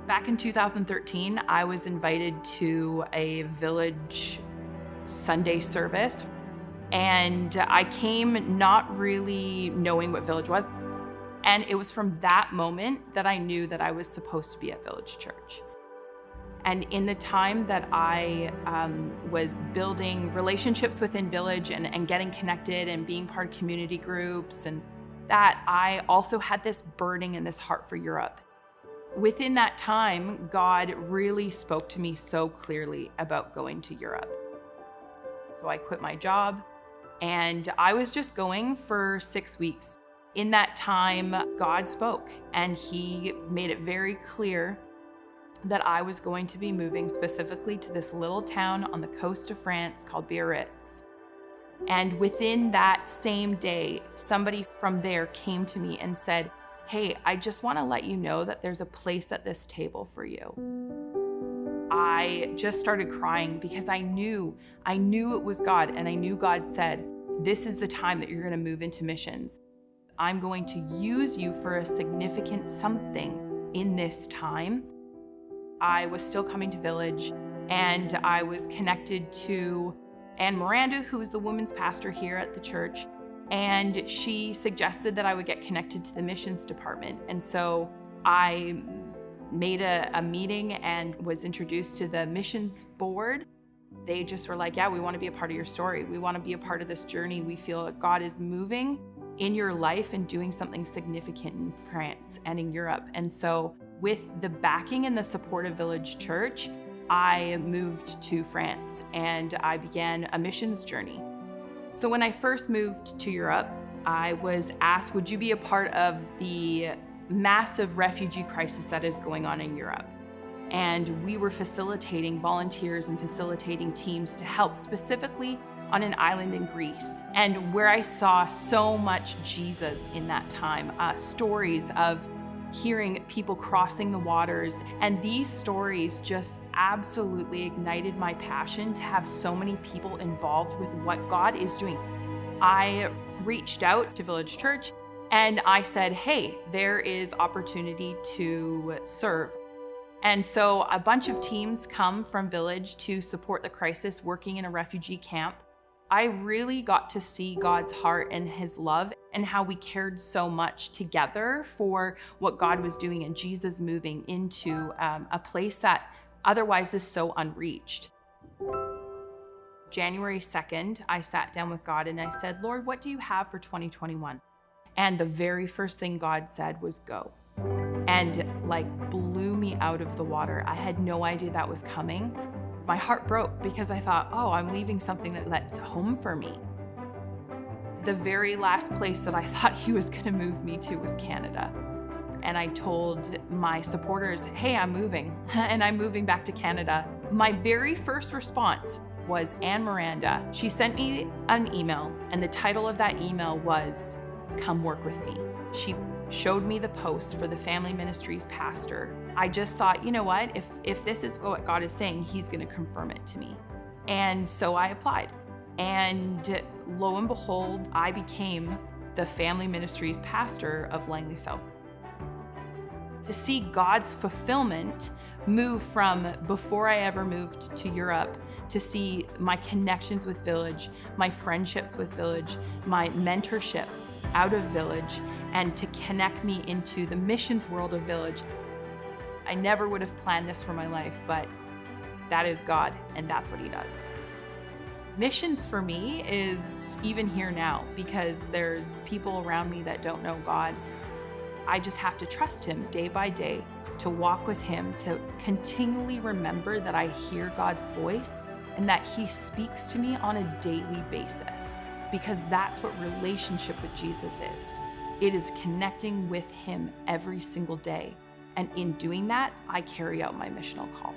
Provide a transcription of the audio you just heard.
Back in 2013, I was invited to a village Sunday service, and I came not really knowing what Village was. And it was from that moment that I knew that I was supposed to be at Village Church. And in the time that I was building relationships within Village and getting connected and being part of community groups, and that I also had this burning and this heart for Europe. Within that time, God really spoke to me so clearly about going to Europe. So I quit my job and I was just going for 6 weeks. In that time, God spoke and he made it very clear that I was going to be moving specifically to this little town on the coast of France called Biarritz. And within that same day, somebody from there came to me and said, "Hey, I just want to let you know that there's a place at this table for you." I just started crying because I knew it was God, and I knew God said, "This is the time that you're going to move into missions. I'm going to use you for a significant something in this time." I was still coming to Village, and I was connected to Anne Miranda, who is the women's pastor here at the church. And she suggested that I would get connected to the missions department. And so I made a meeting and was introduced to the missions board. They just were like, "Yeah, we want to be a part of your story. We want to be a part of this journey. We feel that God is moving in your life and doing something significant in France and in Europe." And so with the backing and the support of Village Church, I moved to France and I began a missions journey. So when I first moved to Europe, I was asked, would you be a part of the massive refugee crisis that is going on in Europe? And we were facilitating volunteers and facilitating teams to help specifically on an island in Greece. And where I saw so much Jesus in that time, stories of hearing people crossing the waters. And these stories just absolutely ignited my passion to have so many people involved with what God is doing. I reached out to Village Church and I said, "Hey, there is opportunity to serve." And so a bunch of teams come from Village to support the crisis working in a refugee camp. I really got to see God's heart and his love and how we cared so much together for what God was doing and Jesus moving into a place that otherwise is so unreached. January 2nd, I sat down with God and I said, "Lord, what do you have for 2021? And the very first thing God said was go. And blew me out of the water. I had no idea that was coming. My heart broke because I thought, oh, I'm leaving something that's home for me. The very last place that I thought he was gonna move me to was Canada. And I told my supporters, "Hey, I'm moving," and I'm moving back to Canada. My very first response was Anne Miranda. She sent me an email, and the title of that email was, "Come work with me." She showed me the post for the family ministries pastor. I just thought, you know what, if this is what God is saying, he's gonna confirm it to me. And so I applied. And lo and behold, I became the family ministries pastor of Langley South. To see God's fulfillment move from before I ever moved to Europe, to see my connections with Village, my friendships with Village, my mentorship out of Village, and to connect me into the missions world of Village. I never would have planned this for my life, but that is God, and that's what he does. Missions for me is even here now because there's people around me that don't know God. I just have to trust him day by day, to walk with him, to continually remember that I hear God's voice and that he speaks to me on a daily basis, because that's what relationship with Jesus is. It is connecting with him every single day. And in doing that, I carry out my missional call.